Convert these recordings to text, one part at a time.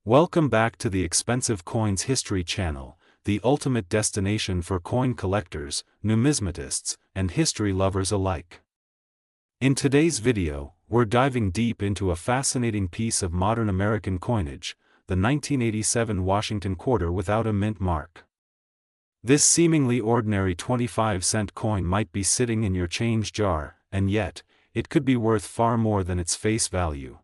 Welcome back to the Expensive Coins History channel, the ultimate destination for coin collectors, numismatists, and history lovers alike. In today's video, we're diving deep into a fascinating piece of modern American coinage, the 1987 Washington quarter without a mint mark. This seemingly ordinary 25-cent coin might be sitting in your change jar, and yet, it could be worth far more than its face value.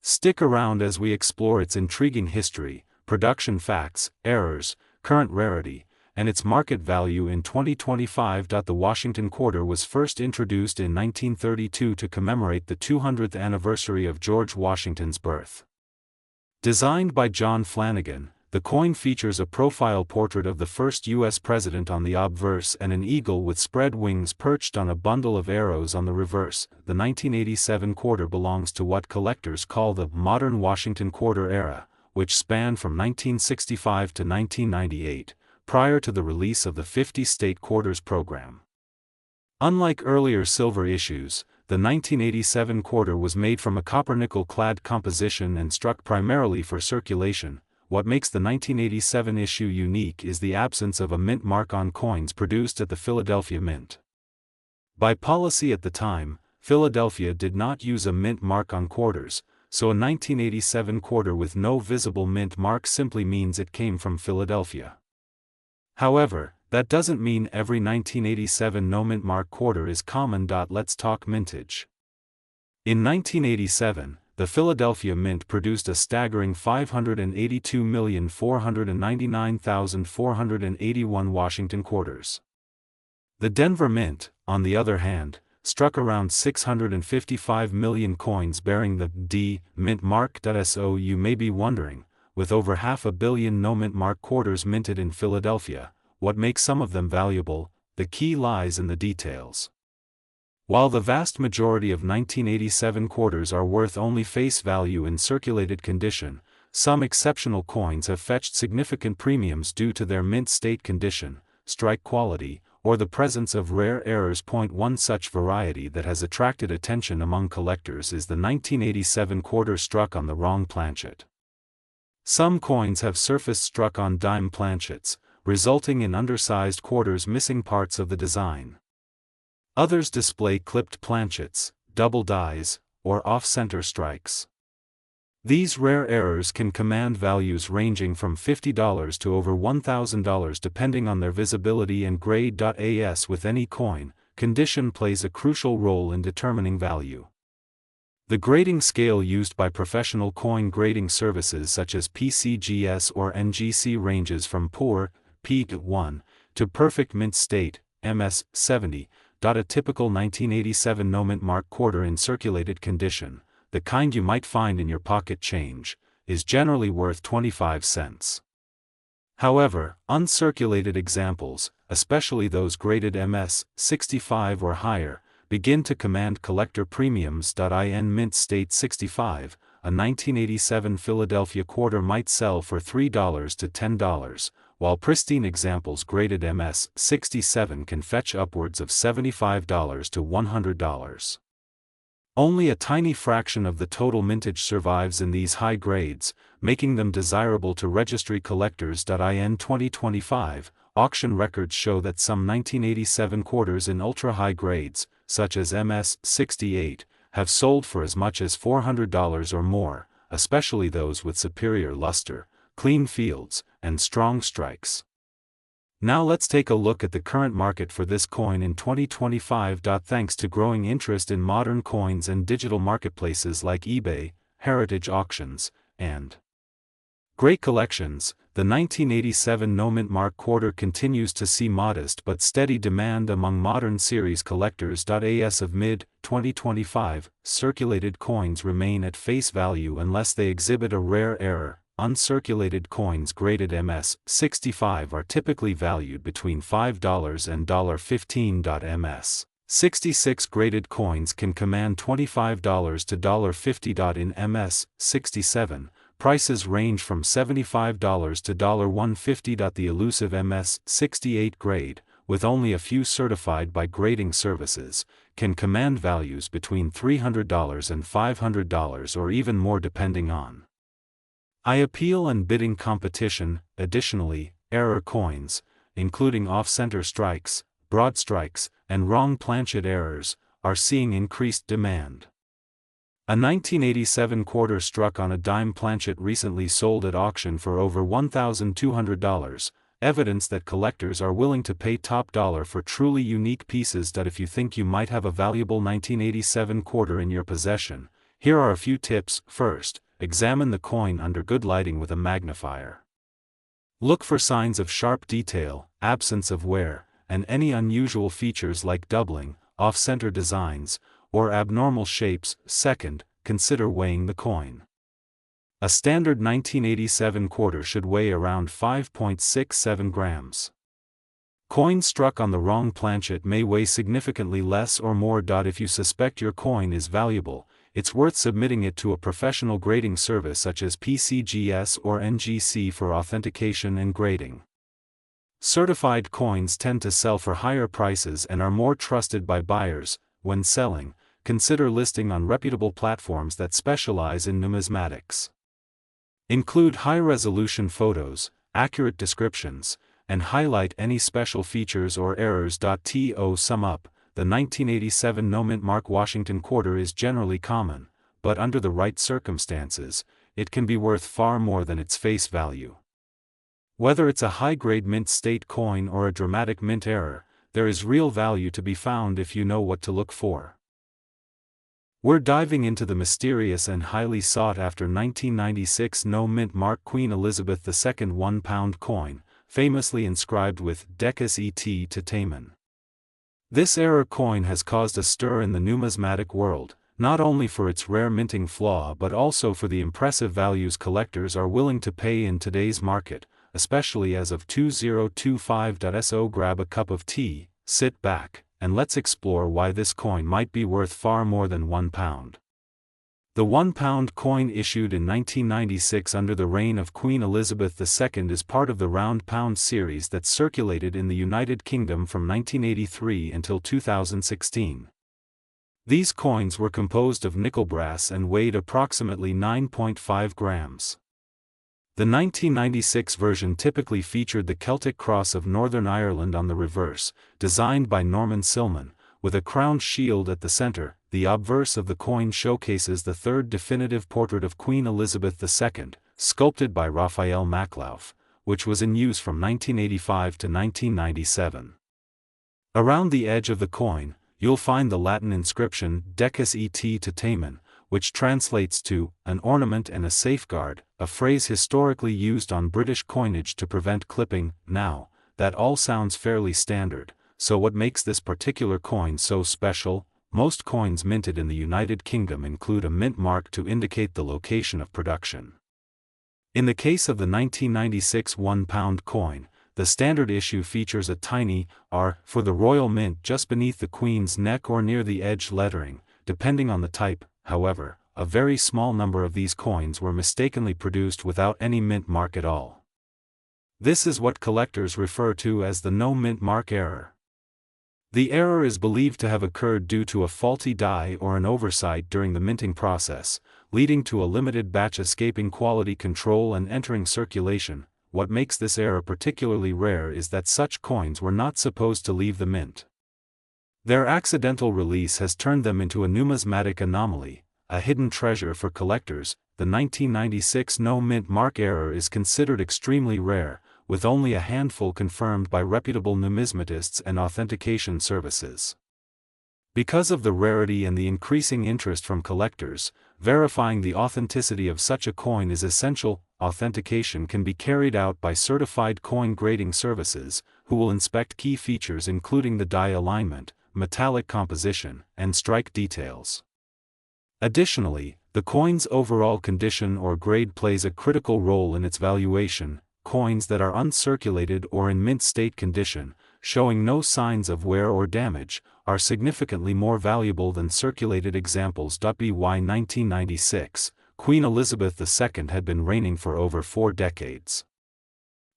Stick around as we explore its intriguing history, production facts, errors, current rarity, and its market value in 2025. The Washington quarter was first introduced in 1932 to commemorate the 200th anniversary of George Washington's birth. Designed by John Flanagan, the coin features a profile portrait of the first U.S. president on the obverse and an eagle with spread wings perched on a bundle of arrows on the reverse. The 1987 quarter belongs to what collectors call the modern Washington quarter era, which spanned from 1965 to 1998, prior to the release of the 50-state quarters program. Unlike earlier silver issues, the 1987 quarter was made from a copper-nickel-clad composition and struck primarily for circulation. What makes the 1987 issue unique is the absence of a mint mark on coins produced at the Philadelphia Mint. By policy at the time, Philadelphia did not use a mint mark on quarters, so a 1987 quarter with no visible mint mark simply means it came from Philadelphia. However, that doesn't mean every 1987 no mint mark quarter is common. Let's talk mintage. In 1987, the Philadelphia Mint produced a staggering 582,499,481 Washington quarters. The Denver Mint, on the other hand, struck around 655 million coins bearing the D mint mark. So you may be wondering, with over 500 million no mint mark quarters minted in Philadelphia, what makes some of them valuable? The key lies in the details. While the vast majority of 1987 quarters are worth only face value in circulated condition, some exceptional coins have fetched significant premiums due to their mint state condition, strike quality, or the presence of rare errors. One such variety that has attracted attention among collectors is the 1987 quarter struck on the wrong planchet. Some coins have surfaced struck on dime planchets, resulting in undersized quarters missing parts of the design. Others display clipped planchets, double dies, or off-center strikes. These rare errors can command values ranging from $50 to over $1,000 depending on their visibility and grade. As with any coin, condition plays a crucial role in determining value. The grading scale used by professional coin grading services such as PCGS or NGC ranges from poor, P1, to perfect mint state, MS 70. A typical 1987 no mint mark quarter in circulated condition, the kind you might find in your pocket change, is generally worth 25 cents. However, uncirculated examples, especially those graded MS 65 or higher, begin to command collector premiums. In mint state 65, a 1987 Philadelphia quarter might sell for $3 to $10, while pristine examples graded MS 67 can fetch upwards of $75 to $100. Only a tiny fraction of the total mintage survives in these high grades, making them desirable to registry collectors. In 2025, auction records show that some 1987 quarters in ultra-high grades, such as MS 68, have sold for as much as $400 or more, especially those with superior luster, clean fields, and strong strikes. Now let's take a look at the current market for this coin in 2025. Thanks to growing interest in modern coins and digital marketplaces like eBay, heritage auctions, and great collections, the 1987 no mint mark quarter continues to see modest but steady demand among modern series collectors. As of mid-2025, circulated coins remain at face value unless they exhibit a rare error. Uncirculated coins graded MS 65 are typically valued between $5 and $15. MS 66 graded coins can command $25 to $50. In MS 67, prices range from $75 to $150. The elusive MS 68 grade, with only a few certified by grading services, can command values between $300 and $500 or even more depending on High appeal and bidding competition. Additionally, error coins, including off-center strikes, broad strikes, and wrong planchet errors, are seeing increased demand. A 1987 quarter struck on a dime planchet recently sold at auction for over $1,200, evidence that collectors are willing to pay top dollar for truly unique pieces. If you think you might have a valuable 1987 quarter in your possession, here are a few tips. First, examine the coin under good lighting with a magnifier. Look for signs of sharp detail, absence of wear, and any unusual features like doubling, off-center designs, or abnormal shapes. Second, consider weighing the coin. A standard 1987 quarter should weigh around 5.67 grams. Coins struck on the wrong planchet may weigh significantly less or more. If you suspect your coin is valuable, it's worth submitting it to a professional grading service such as PCGS or NGC for authentication and grading. Certified coins tend to sell for higher prices and are more trusted by buyers. When selling, consider listing on reputable platforms that specialize in numismatics. Include high-resolution photos, accurate descriptions, and highlight any special features or errors. To sum up, the 1987 no-mint mark Washington quarter is generally common, but under the right circumstances, it can be worth far more than its face value. Whether it's a high-grade mint state coin or a dramatic mint error, there is real value to be found if you know what to look for. We're diving into the mysterious and highly sought-after 1996 no-mint mark Queen Elizabeth II 1-pound coin, famously inscribed with Decus et to Tamen. This error coin has caused a stir in the numismatic world, not only for its rare minting flaw but also for the impressive values collectors are willing to pay in today's market, especially as of 2025. So grab a cup of tea, sit back, and let's explore why this coin might be worth far more than £1. The £1 coin issued in 1996 under the reign of Queen Elizabeth II is part of the round pound series that circulated in the United Kingdom from 1983 until 2016. These coins were composed of nickel brass and weighed approximately 9.5 grams. The 1996 version typically featured the Celtic cross of Northern Ireland on the reverse, designed by Norman Silman, with a crowned shield at the center. The obverse of the coin showcases the third definitive portrait of Queen Elizabeth II, sculpted by Raphael Maklauf, which was in use from 1985 to 1997. Around the edge of the coin, you'll find the Latin inscription Decus et to Tamen, which translates to, an ornament and a safeguard, a phrase historically used on British coinage to prevent clipping. Now, that all sounds fairly standard, so what makes this particular coin so special? Most coins minted in the United Kingdom include a mint mark to indicate the location of production. In the case of the 1996 £1 coin, the standard issue features a tiny R for the Royal Mint just beneath the Queen's neck or near the edge lettering, depending on the type. However, a very small number of these coins were mistakenly produced without any mint mark at all. This is what collectors refer to as the no mint mark error. The error is believed to have occurred due to a faulty die or an oversight during the minting process, leading to a limited batch escaping quality control and entering circulation. What makes this error particularly rare is that such coins were not supposed to leave the mint. Their accidental release has turned them into a numismatic anomaly, a hidden treasure for collectors. The 1996 no mint mark error is considered extremely rare, with only a handful confirmed by reputable numismatists and authentication services. Because of the rarity and the increasing interest from collectors, verifying the authenticity of such a coin is essential. Authentication can be carried out by certified coin grading services, who will inspect key features including the die alignment, metallic composition, and strike details. Additionally, the coin's overall condition or grade plays a critical role in its valuation. Coins that are uncirculated or in mint state condition, showing no signs of wear or damage, are significantly more valuable than circulated examples. By 1996, Queen Elizabeth II had been reigning for over 4 decades.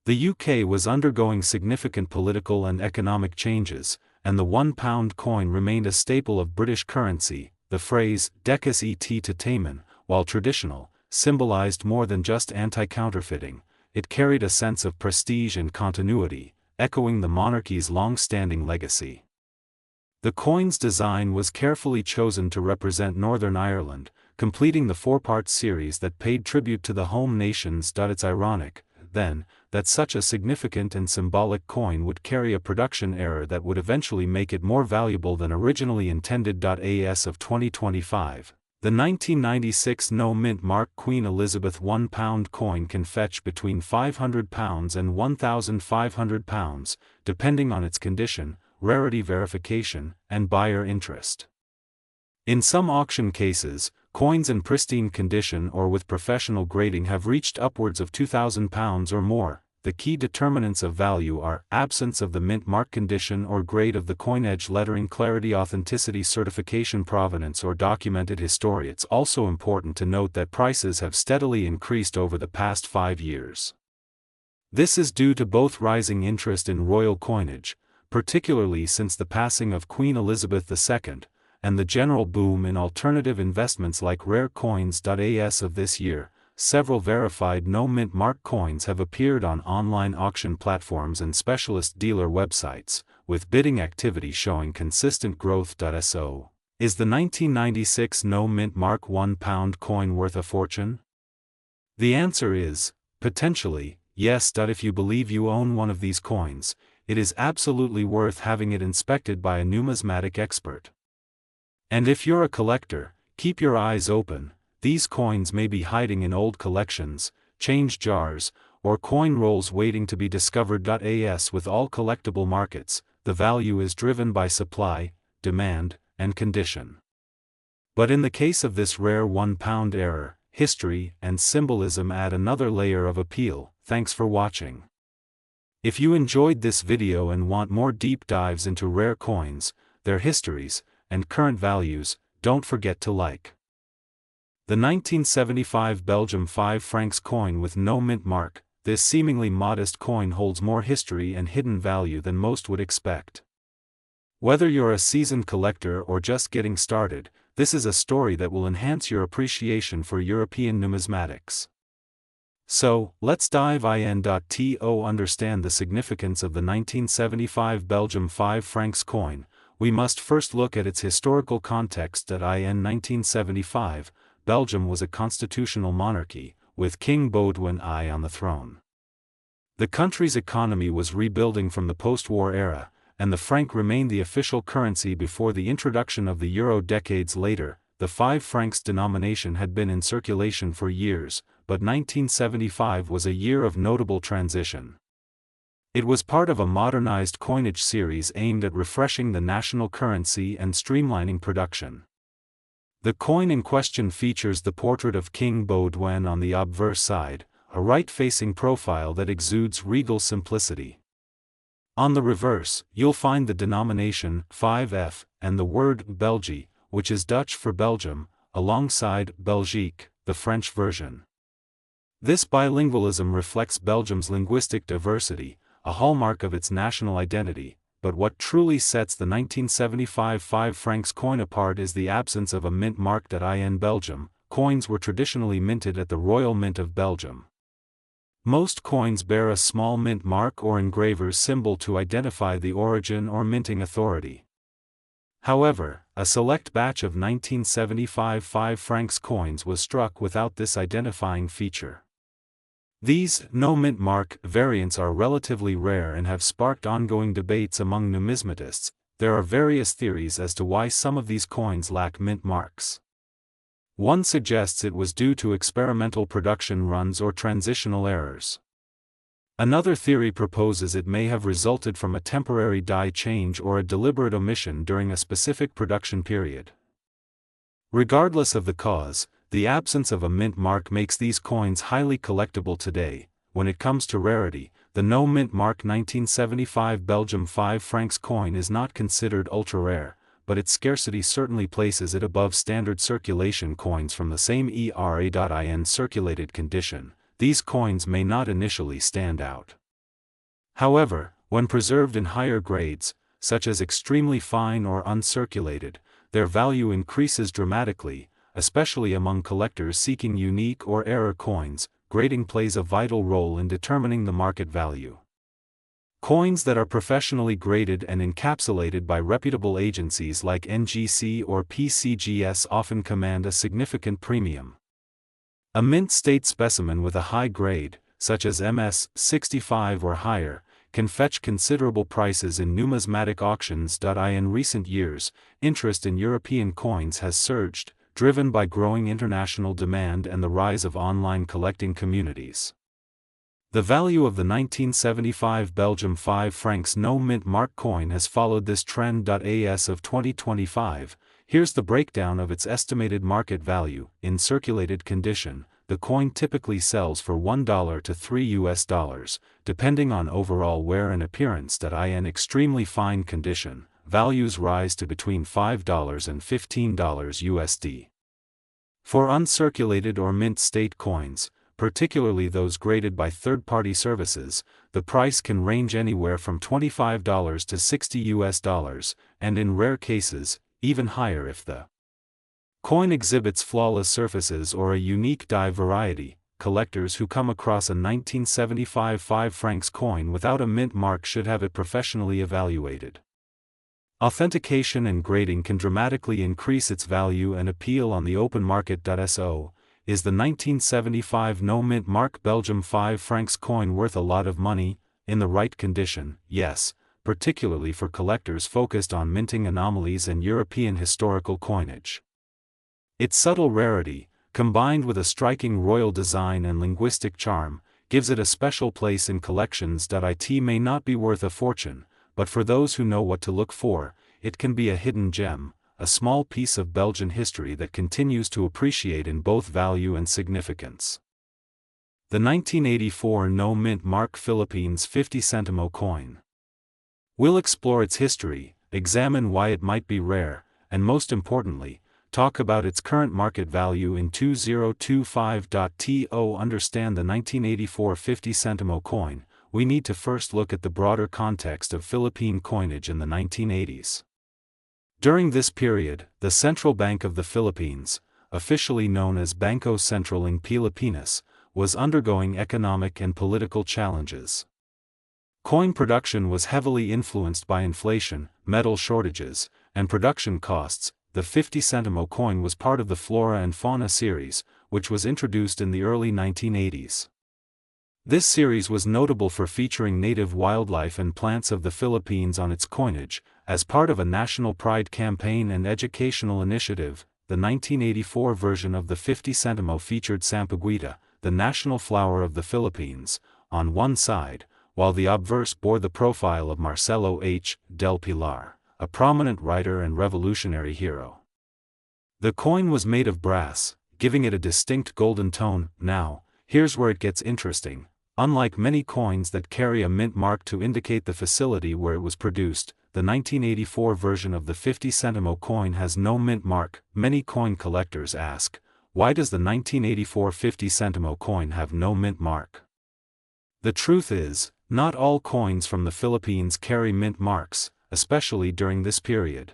The UK was undergoing significant political and economic changes, and the £1 coin remained a staple of British currency. The phrase Decus et to Tamen, while traditional, symbolized more than just anti-counterfeiting. It carried a sense of prestige and continuity, echoing the monarchy's long-standing legacy. The coin's design was carefully chosen to represent Northern Ireland, completing the four-part series that paid tribute to the home nations. It's ironic, then, that such a significant and symbolic coin would carry a production error that would eventually make it more valuable than originally intended. As of 2025, the 1996 no-mint mark Queen Elizabeth £1 coin can fetch between £500 and £1,500, depending on its condition, rarity verification, and buyer interest. In some auction cases, coins in pristine condition or with professional grading have reached upwards of £2,000 or more. The key determinants of value are absence of the mint mark condition or grade of the coin, edge lettering, clarity, authenticity, certification, provenance, or documented history. It's also important to note that prices have steadily increased over the past 5 years. This is due to both rising interest in royal coinage, particularly since the passing of Queen Elizabeth II, and the general boom in alternative investments like rare coins. As of this year, several verified no-mint mark coins have appeared on online auction platforms and specialist dealer websites, with bidding activity showing consistent growth. So, is the 1996 no-mint mark £1 coin worth a fortune? The answer is, potentially, yes. If you believe you own one of these coins, it is absolutely worth having it inspected by a numismatic expert. And if you're a collector, keep your eyes open. These coins may be hiding in old collections, change jars, or coin rolls waiting to be discovered. As with all collectible markets, the value is driven by supply, demand, and condition. But in the case of this rare £1 error, history and symbolism add another layer of appeal. Thanks for watching. If you enjoyed this video and want more deep dives into rare coins, their histories, and current values, don't forget to like. The 1975 Belgium 5 francs coin with no mint mark. This seemingly modest coin holds more history and hidden value than most would expect. Whether you're a seasoned collector or just getting started, this is a story that will enhance your appreciation for European numismatics. So, let's dive in. To understand the significance of the 1975 Belgium 5 francs coin, we must first look at its historical context. In 1975, Belgium was a constitutional monarchy, with King Baudouin I on the throne. The country's economy was rebuilding from the post-war era, and the franc remained the official currency before the introduction of the euro. Decades later, the 5 francs denomination had been in circulation for years, but 1975 was a year of notable transition. It was part of a modernized coinage series aimed at refreshing the national currency and streamlining production. The coin in question features the portrait of King Baudouin on the obverse side, a right-facing profile that exudes regal simplicity. On the reverse, you'll find the denomination 5F and the word België, which is Dutch for Belgium, alongside Belgique, the French version. This bilingualism reflects Belgium's linguistic diversity, a hallmark of its national identity, but what truly sets the 1975 5 francs coin apart is the absence of a mint mark. In Belgium, coins were traditionally minted at the Royal Mint of Belgium. Most coins bear a small mint mark or engraver's symbol to identify the origin or minting authority. However, a select batch of 1975 5 francs coins was struck without this identifying feature. These no-mint mark variants are relatively rare and have sparked ongoing debates among numismatists. There are various theories as to why some of these coins lack mint marks. One suggests it was due to experimental production runs or transitional errors. Another theory proposes it may have resulted from a temporary die change or a deliberate omission during a specific production period. Regardless of the cause, the absence of a mint mark makes these coins highly collectible today. When it comes to rarity, the no mint mark 1975 Belgium 5 francs coin is not considered ultra-rare, but its scarcity certainly places it above standard circulation coins from the same era. In circulated condition, these coins may not initially stand out. However, when preserved in higher grades, such as extremely fine or uncirculated, their value increases dramatically. especially among collectors seeking unique or rarer coins. Grading plays a vital role in determining the market value. Coins that are professionally graded and encapsulated by reputable agencies like NGC or PCGS often command a significant premium. A mint state specimen with a high grade, such as MS-65 or higher, can fetch considerable prices in numismatic auctions. In recent years, interest in European coins has surged, driven by growing international demand and the rise of online collecting communities. The value of the 1975 Belgium 5 francs no mint mark coin has followed this trend. As of 2025, here's the breakdown of its estimated market value. In circulated condition, the coin typically sells for $1 to $3, depending on overall wear and appearance. In extremely fine condition, values rise to between $5 and $15 USD. For uncirculated or mint state coins, particularly those graded by third-party services, the price can range anywhere from $25 to $60, and in rare cases, even higher if the coin exhibits flawless surfaces or a unique die variety. Collectors who come across a 1975 5 francs coin without a mint mark should have it professionally evaluated. Authentication and grading can dramatically increase its value and appeal on the open market. So, is the 1975 no mint mark Belgium 5 francs coin worth a lot of money? In the right condition, yes, particularly for collectors focused on minting anomalies and European historical coinage. Its subtle rarity, combined with a striking royal design and linguistic charm, gives it a special place in collections. It may not be worth a fortune, but for those who know what to look for, it can be a hidden gem, a small piece of Belgian history that continues to appreciate in both value and significance. The 1984 no mint mark Philippines 50 centimo coin. We'll explore its history, examine why it might be rare, and most importantly, talk about its current market value in 2025. To understand the 1984 50 centimo coin, we need to first look at the broader context of Philippine coinage in the 1980s. During this period, the Central Bank of the Philippines, officially known as Bangko Sentral ng Pilipinas, was undergoing economic and political challenges. Coin production was heavily influenced by inflation, metal shortages, and production costs. The 50 centimo coin was part of the Flora and Fauna series, which was introduced in the early 1980s. This series was notable for featuring native wildlife and plants of the Philippines on its coinage. As part of a national pride campaign and educational initiative, the 1984 version of the 50 centimo featured sampaguita, the national flower of the Philippines, on one side, while the obverse bore the profile of Marcelo H. del Pilar, a prominent writer and revolutionary hero. The coin was made of brass, giving it a distinct golden tone. Now, here's where it gets interesting. Unlike many coins that carry a mint mark to indicate the facility where it was produced, the 1984 version of the 50 centimo coin has no mint mark. Many coin collectors ask, why does the 1984 50 centimo coin have no mint mark? The truth is, not all coins from the Philippines carry mint marks, especially during this period.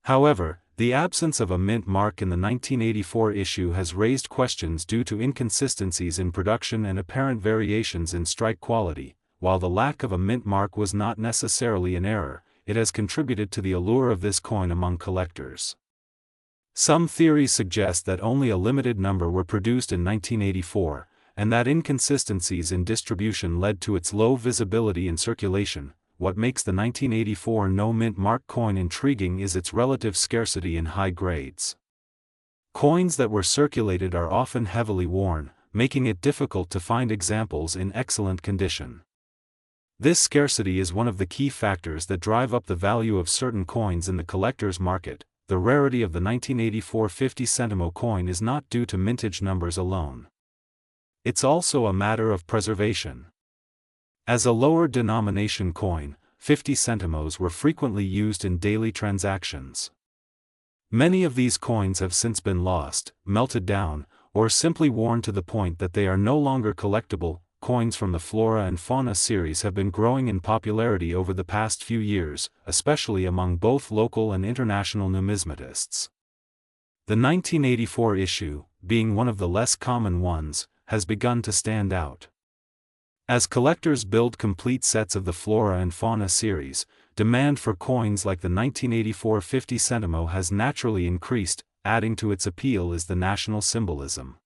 However, the absence of a mint mark in the 1984 issue has raised questions due to inconsistencies in production and apparent variations in strike quality. While the lack of a mint mark was not necessarily an error, it has contributed to the allure of this coin among collectors. Some theories suggest that only a limited number were produced in 1984, and that inconsistencies in distribution led to its low visibility in circulation. What makes the 1984 no mint mark coin intriguing is its relative scarcity in high grades. Coins that were circulated are often heavily worn, making it difficult to find examples in excellent condition. This scarcity is one of the key factors that drive up the value of certain coins in the collector's market. The rarity of the 1984 50 centimo coin is not due to mintage numbers alone. It's also a matter of preservation. As a lower denomination coin, 50 centimos were frequently used in daily transactions. Many of these coins have since been lost, melted down, or simply worn to the point that they are no longer collectible. Coins from the Flora and Fauna series have been growing in popularity over the past few years, especially among both local and international numismatists. The 1984 issue, being one of the less common ones, has begun to stand out. As collectors build complete sets of the Flora and Fauna series, demand for coins like the 1984 50 centimo has naturally increased. Adding to its appeal is the national symbolism.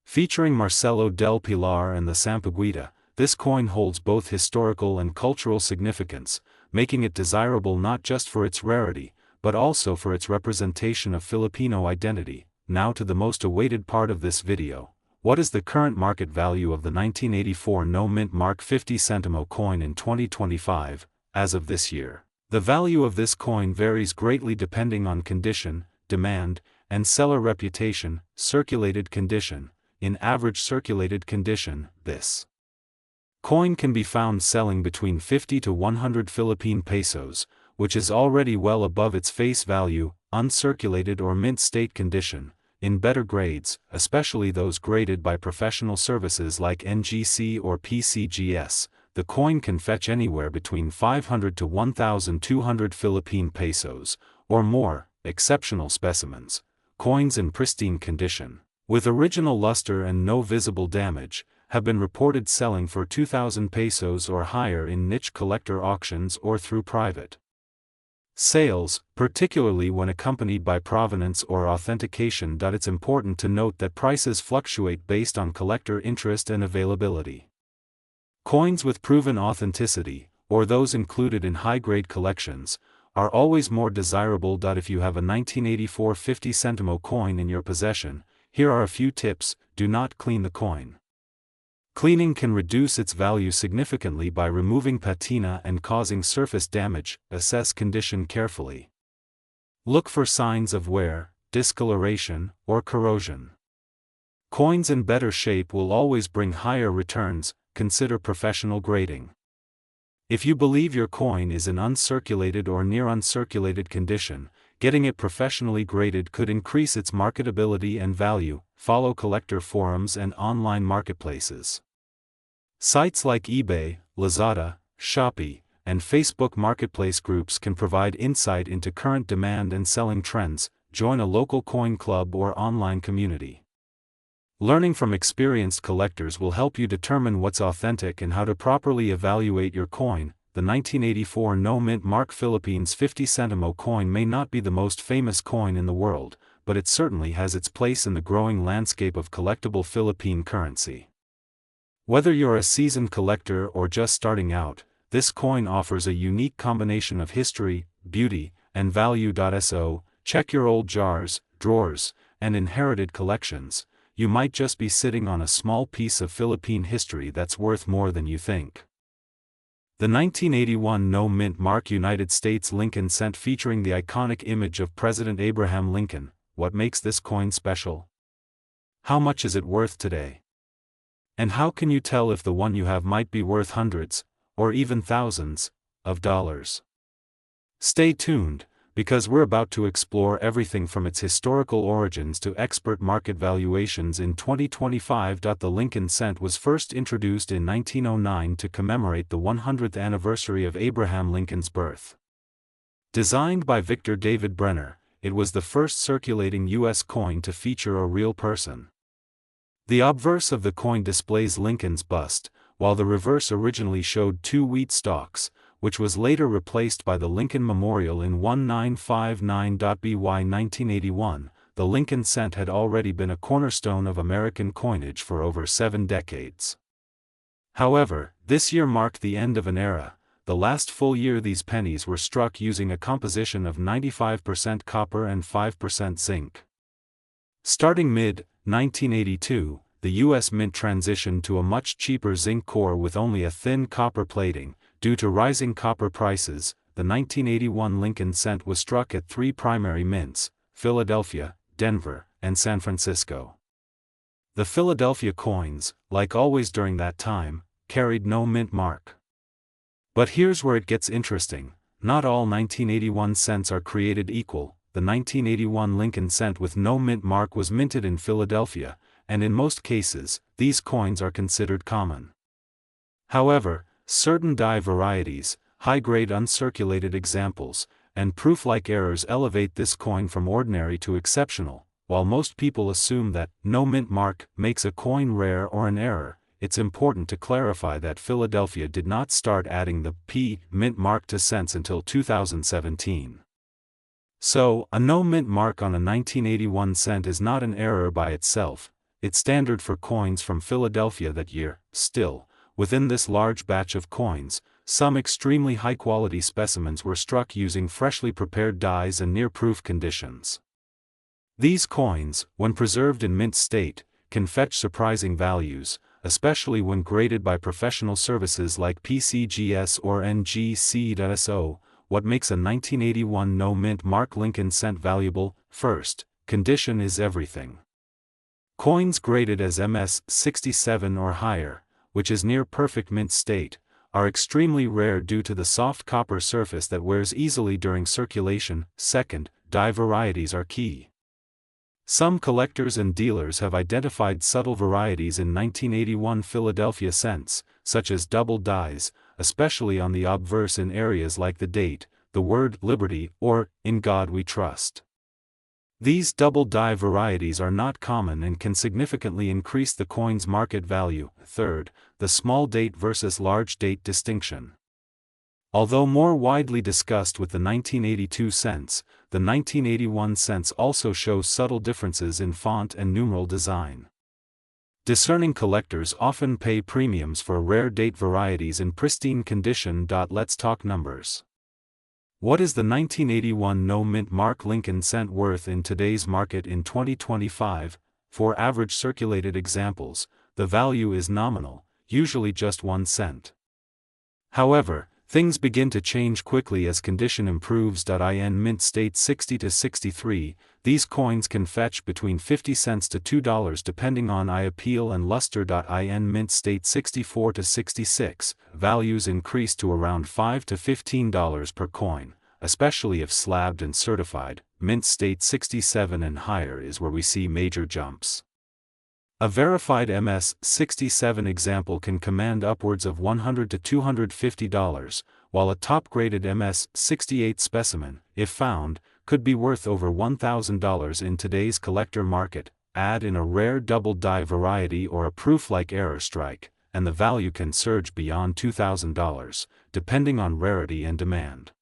Featuring Marcelo del Pilar and the Sacagawea, this coin holds both historical and cultural significance, making it desirable not just for its rarity, but also for its representation of Filipino identity. Now to the most awaited part of this video. What is the current market value of the 1984 no-mint mark 50 centimo coin in 2025, as of this year? The value of this coin varies greatly depending on condition, demand, and seller reputation. Circulated condition. In average circulated condition, this coin can be found selling between 50 to 100 Philippine pesos, which is already well above its face value. Uncirculated or mint state condition. In better grades, especially those graded by professional services like NGC or PCGS, the coin can fetch anywhere between 500 to 1,200 Philippine pesos, or more. Exceptional specimens, coins in pristine condition, with original luster and no visible damage, have been reported selling for 2,000 pesos or higher in niche collector auctions or through private sales, particularly when accompanied by provenance or authentication. It's important to note that prices fluctuate based on collector interest and availability. Coins with proven authenticity, or those included in high-grade collections, are always more desirable. If you have a 1984 50 centimo coin in your possession, here are a few tips. Do not clean the coin. Cleaning can reduce its value significantly by removing patina and causing surface damage. Assess condition carefully. Look for signs of wear, discoloration, or corrosion. Coins in better shape will always bring higher returns. Consider professional grading. If you believe your coin is in uncirculated or near uncirculated condition, getting it professionally graded could increase its marketability and value. Follow collector forums and online marketplaces. Sites like eBay, Lazada, Shopee, and Facebook marketplace groups can provide insight into current demand and selling trends. Join a local coin club or online community. Learning from experienced collectors will help you determine what's authentic and how to properly evaluate your coin. The 1984 no-mint mark Philippines 50 centimo coin may not be the most famous coin in the world, but it certainly has its place in the growing landscape of collectible Philippine currency. Whether you're a seasoned collector or just starting out, this coin offers a unique combination of history, beauty, and value. So, check your old jars, drawers, and inherited collections. You might just be sitting on a small piece of Philippine history that's worth more than you think. The 1981 no-mint mark United States Lincoln cent featuring the iconic image of President Abraham Lincoln. What makes this coin special? How much is it worth today? And how can you tell if the one you have might be worth hundreds, or even thousands, of dollars? Stay tuned, because we're about to explore everything from its historical origins to expert market valuations in 2025. The Lincoln cent was first introduced in 1909 to commemorate the 100th anniversary of Abraham Lincoln's birth. Designed by Victor David Brenner, it was the first circulating U.S. coin to feature a real person. The obverse of the coin displays Lincoln's bust, while the reverse originally showed 2 wheat stalks, which was later replaced by the Lincoln Memorial in 1959. By 1981, the Lincoln cent had already been a cornerstone of American coinage for over 7 decades. However, this year marked the end of an era. The last full year these pennies were struck using a composition of 95% copper and 5% zinc. Starting mid-1982, the U.S. Mint transitioned to a much cheaper zinc core with only a thin copper plating. Due to rising copper prices, the 1981 Lincoln cent was struck at 3 primary mints: Philadelphia, Denver, and San Francisco. The Philadelphia coins, like always during that time, carried no mint mark. But here's where it gets interesting: not all 1981 cents are created equal. The 1981 Lincoln cent with no mint mark was minted in Philadelphia, and in most cases, these coins are considered common. However, certain die varieties, high-grade uncirculated examples, and proof-like errors elevate this coin from ordinary to exceptional. While most people assume that no mint mark makes a coin rare or an error, it's important to clarify that Philadelphia did not start adding the P mint mark to cents until 2017. So, a no mint mark on a 1981 cent is not an error by itself. It's standard for coins from Philadelphia that year. Still, within this large batch of coins, some extremely high-quality specimens were struck using freshly prepared dies and near-proof conditions. These coins, when preserved in mint state, can fetch surprising values, especially when graded by professional services like PCGS or NGC.SO. What makes a 1981 no mint mark Lincoln cent valuable? First, condition is everything. Coins graded as MS-67 or higher, which is near perfect mint state, are extremely rare due to the soft copper surface that wears easily during circulation. Second, die varieties are key. Some collectors and dealers have identified subtle varieties in 1981 Philadelphia cents, such as double dies, especially on the obverse in areas like the date, the word liberty, or in God we trust. These double die varieties are not common and can significantly increase the coin's market value. Third, the small date versus large date distinction. Although more widely discussed with the 1982 cents, the 1981 cents also shows subtle differences in font and numeral design. Discerning collectors often pay premiums for rare date varieties in pristine condition. Let's talk numbers. What is the 1981 no mint mark Lincoln cent worth in today's market in 2025? For average circulated examples, the value is nominal, usually just 1 cent. However, things begin to change quickly as condition improves. In mint state 60 to 63, these coins can fetch between 50 cents to $2 depending on eye appeal and luster. In mint state 64 to 66, values increase to around $5 to $15 per coin, especially if slabbed and certified. Mint state 67 and higher is where we see major jumps. A verified MS-67 example can command upwards of $100 to $250, while a top-graded MS-68 specimen, if found, could be worth over $1,000 in today's collector market. Add in a rare double die variety or a proof-like error strike, and the value can surge beyond $2,000, depending on rarity and demand.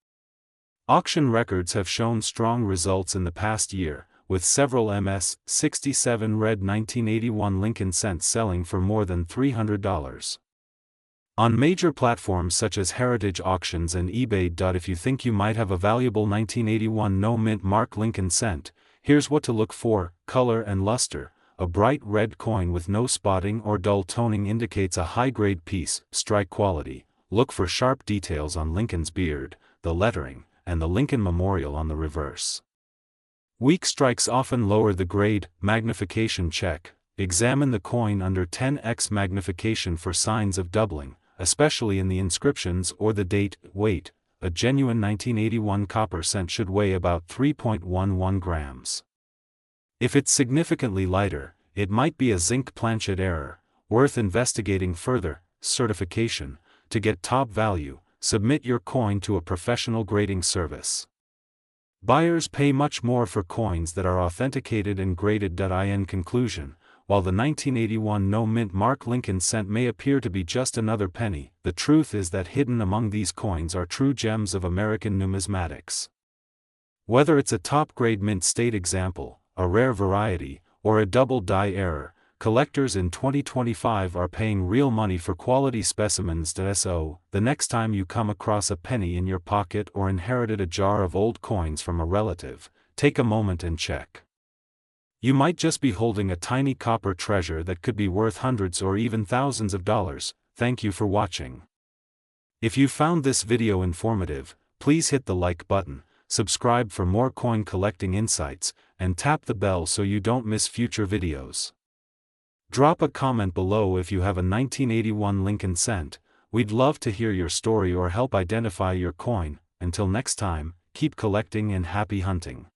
Auction records have shown strong results in the past year, with several MS-67 red 1981 Lincoln cents selling for more than $300. On major platforms such as Heritage Auctions and eBay. If you think you might have a valuable 1981 no mint mark Lincoln cent, here's what to look for. Color and luster. A bright red coin with no spotting or dull toning indicates a high-grade piece. Strike quality. Look for sharp details on Lincoln's beard, the lettering, and the Lincoln Memorial on the reverse. Weak strikes often lower the grade. Magnification check. Examine the coin under 10x magnification for signs of doubling, especially in the inscriptions or the date. Weight. A genuine 1981 copper cent should weigh about 3.11 grams. If it's significantly lighter, it might be a zinc planchet error, worth investigating further. Certification. To get top value, submit your coin to a professional grading service. Buyers pay much more for coins that are authenticated and graded. In conclusion, while the 1981 no mint mark Lincoln cent may appear to be just another penny, the truth is that hidden among these coins are true gems of American numismatics. Whether it's a top-grade mint state example, a rare variety, or a double die error, collectors in 2025 are paying real money for quality specimens. So, the next time you come across a penny in your pocket or inherited a jar of old coins from a relative, take a moment and check. You might just be holding a tiny copper treasure that could be worth hundreds or even thousands of dollars. Thank you for watching. If you found this video informative, please hit the like button, subscribe for more coin collecting insights, and tap the bell so you don't miss future videos. Drop a comment below if you have a 1981 Lincoln cent. We'd love to hear your story or help identify your coin. Until next time, keep collecting and happy hunting.